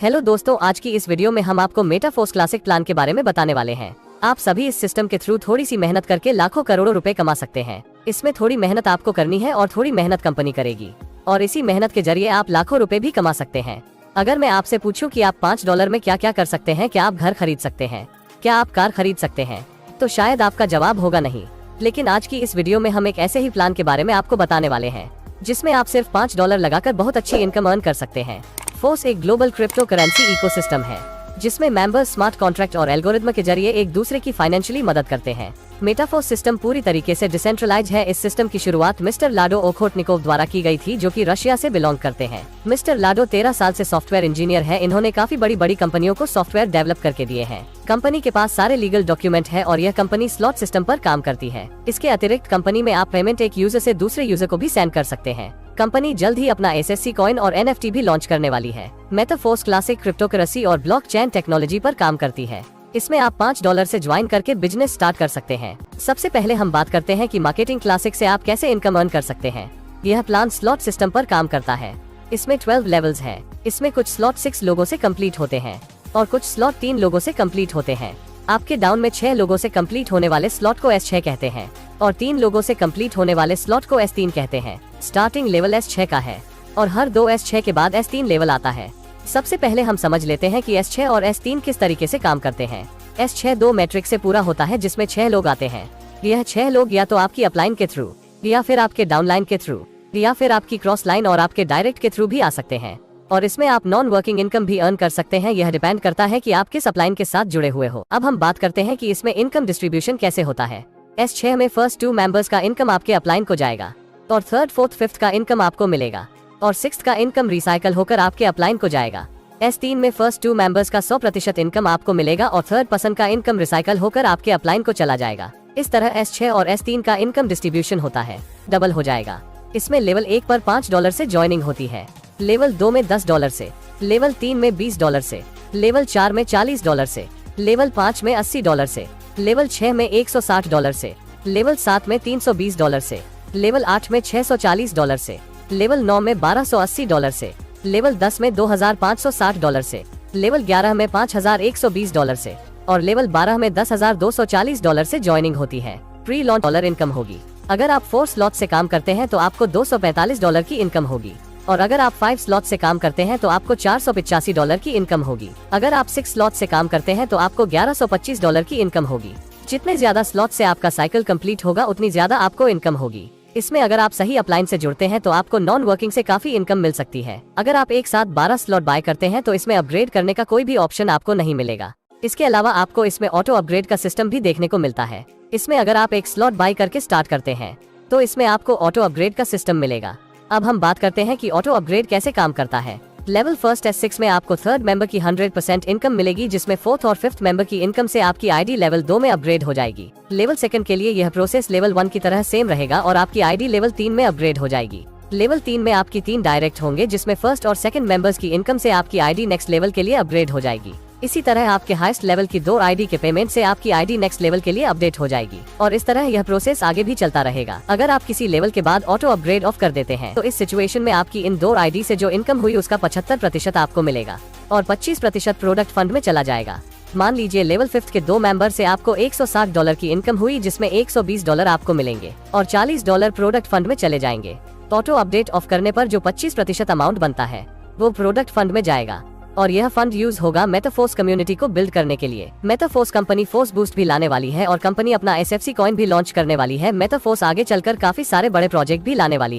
Hello दोस्तों, आज की इस वीडियो में हम आपको मेटाफोर्स क्लासिक प्लान के बारे में बताने वाले हैं। आप सभी इस सिस्टम के थ्रू थोड़ी सी मेहनत करके लाखों करोड़ों रुपए कमा सकते हैं। इसमें थोड़ी मेहनत आपको करनी है और थोड़ी मेहनत कंपनी करेगी, और इसी मेहनत के जरिए आप लाखों रुपए भी कमा सकते हैं। अगर मैं आपसे पूछूं कि आप $5 में क्या क्या कर सकते हैं, क्या आप घर खरीद सकते हैं, क्या आप कार खरीद सकते हैं, तो शायद आपका जवाब होगा नहीं। लेकिन आज की इस वीडियो में हम एक ऐसे ही प्लान के बारे में आपको बताने वाले हैं जिसमें आप सिर्फ $5 लगाकर बहुत अच्छी इनकम अर्न कर सकते हैं। फोर्स एक ग्लोबल क्रिप्टो करेंसी इकोसिस्टम है जिसमें मेंबर्स स्मार्ट कॉन्ट्रैक्ट और एल्गोरिथम के जरिए एक दूसरे की फाइनेंशियली मदद करते हैं। मेटाफोर्स सिस्टम पूरी तरीके से डिसेंट्रलाइज्ड है। इस सिस्टम की शुरुआत मिस्टर लाडो ओखोटनिकोव द्वारा की गई थी, जो कि रशिया से बिलोंग करते हैं। मिस्टर लाडो 13 साल से सॉफ्टवेयर इंजीनियर है। इन्होंने काफी बड़ी कंपनियों को सॉफ्टवेयर डेवलप करके दिए हैं। कंपनी के पास सारे लीगल डॉक्यूमेंट है और यह कंपनी स्लॉट सिस्टम पर काम करती है। इसके अतिरिक्त कंपनी में आप पेमेंट एक यूजर से दूसरे यूजर को भी सेंड कर सकते हैं। कंपनी जल्द ही अपना SSC कॉइन और NFT भी लॉन्च करने वाली है। मेटाफोर्स क्लासिक क्रिप्टोकरेंसी और ब्लॉकचेन टेक्नोलॉजी पर काम करती है। इसमें आप $5 से ज्वाइन करके बिजनेस स्टार्ट कर सकते हैं। सबसे पहले हम बात करते हैं कि मार्केटिंग क्लासिक से आप कैसे इनकम अर्न कर सकते हैं। यह प्लान स्लॉट सिस्टम पर काम करता है। इसमें 12 लेवल्स हैं। इसमें कुछ स्लॉट 6 लोगों से कंप्लीट होते हैं और कुछ स्लॉट 3 लोगों से कंप्लीट होते हैं। आपके डाउन में 6 लोगों से कंप्लीट होने वाले स्लॉट को S6 कहते हैं और 3 लोगों से कंप्लीट होने वाले स्लॉट को S3 कहते हैं। स्टार्टिंग लेवल S6 का है और हर 2 S6 के बाद S3 लेवल आता है। सबसे पहले हम समझ लेते हैं कि S6 और S3 किस तरीके से काम करते हैं। S6 2 मैट्रिक से पूरा होता है जिसमें 6 लोग आते हैं। यह 6 लोग या तो आपकी अपलाइन के थ्रू, या फिर आपके डाउनलाइन के थ्रू, या फिर आपकी क्रॉस लाइन और आपके डायरेक्ट के थ्रू भी आ सकते हैं। और इसमें आप नॉन वर्किंग इनकम भी अर्न कर सकते हैं। यह डिपेंड करता है कि आप किस अपलाइन के साथ जुड़े हुए हो। अब हम बात करते हैं कि इसमें इनकम डिस्ट्रीब्यूशन कैसे होता है। S6 में फर्स्ट 2 मेंबर्स का इनकम आपके अपलाइन को जाएगा और थर्ड, फोर्थ, फिफ्थ का इनकम आपको मिलेगा और सिक्स्थ का इनकम रिसाइकल होकर आपके अपलाइन को जाएगा। S3 में फर्स्ट 2 मेंबर्स का 100% इनकम आपको मिलेगा और थर्ड पर्सन का इनकम रिसाइकल होकर आपके अपलाइन को चला जाएगा। इस तरह S6 और S3 का इनकम डिस्ट्रीब्यूशन होता है, डबल हो जाएगा। इसमें लेवल 1 पर $5 से ज्वाइनिंग होती है, लेवल 2 में $10 से, लेवल 3 में $20 से, लेवल 4 में $40 से, लेवल 5 में $80 से, लेवल 6 में $160 से, लेवल 7 में $320 से, लेवल 8 में $640 से, लेवल 9 में $1280 से, लेवल 10 में $2560 से, लेवल 11 में $5120 से और लेवल 12 में $10,240 से ज्वाइनिंग होती है। प्री लॉन्च डॉलर इनकम होगी। अगर आप 4 स्लॉट से काम करते हैं तो आपको $245 की इनकम होगी और अगर आप 5 स्लॉट से काम करते हैं तो आपको $485 की इनकम होगी। अगर आप 6 स्लॉट से काम करते हैं तो आपको $1125 की इनकम होगी। जितने ज्यादा स्लॉट से आपका साइकिल कंप्लीट होगा उतनी ज्यादा आपको इनकम होगी। इसमें अगर आप सही अपलाइन से जुड़ते हैं तो आपको नॉन वर्किंग से काफी इनकम मिल सकती है। अगर आप एक साथ 12 स्लॉट बाय करते हैं तो इसमें अपग्रेड करने का कोई भी ऑप्शन आपको नहीं मिलेगा। इसके अलावा आपको इसमें ऑटो अपग्रेड का सिस्टम भी देखने को मिलता है। इसमें अगर आप एक स्लॉट बाय करके स्टार्ट करते हैं तो इसमें आपको ऑटो अपग्रेड का सिस्टम मिलेगा। अब हम बात करते हैं कि ऑटो अपग्रेड कैसे काम करता है। लेवल फर्स्ट S6 में आपको थर्ड मेंबर की 100% इनकम मिलेगी, जिसमें फोर्थ और फिफ्थ मेंबर की इनकम से आपकी ID लेवल 2 में अपग्रेड हो जाएगी। लेवल सेकंड के लिए यह प्रोसेस लेवल 1 की तरह सेम रहेगा और आपकी ID लेवल 3 में अपग्रेड हो जाएगी। लेवल 3 में आपकी 3 डायरेक्ट होंगे, जिसमें फर्स्ट और सेकंड मेंबर्स की इनकम से आपकी ID नेक्स्ट लेवल के लिए अपग्रेड हो जाएगी। इसी तरह आपके हाईएस्ट लेवल की 2 ID के पेमेंट से आपकी ID नेक्स्ट लेवल के लिए अपडेट हो जाएगी और इस तरह यह प्रोसेस आगे भी चलता रहेगा। अगर आप किसी लेवल के बाद ऑटो अपग्रेड ऑफ कर देते हैं तो इस सिचुएशन में आपकी इन 2 ID से जो इनकम हुई उसका 75% आपको मिलेगा और 25% प्रोडक्ट फंड में चला जाएगा। मान लीजिए लेवल 5 के 2 मेंबर से आपको $160 की इनकम हुई, जिसमें $120 आपको मिलेंगे और $40 प्रोडक्ट फंड में चले जाएंगे। ऑटो अपडेट ऑफ करने पर जो 25% अमाउंट बनता है वो प्रोडक्ट फंड में जाएगा और यह फंड यूज होगा मेटाफोर्स कम्युनिटी को बिल्ड करने के लिए। मेटाफोर्स कंपनी फोर्स बूस्ट भी लाने वाली है और कंपनी अपना SFC कॉइन भी लॉन्च करने वाली है। मेटाफोर्स आगे चलकर काफी सारे बड़े प्रोजेक्ट भी लाने वाली है।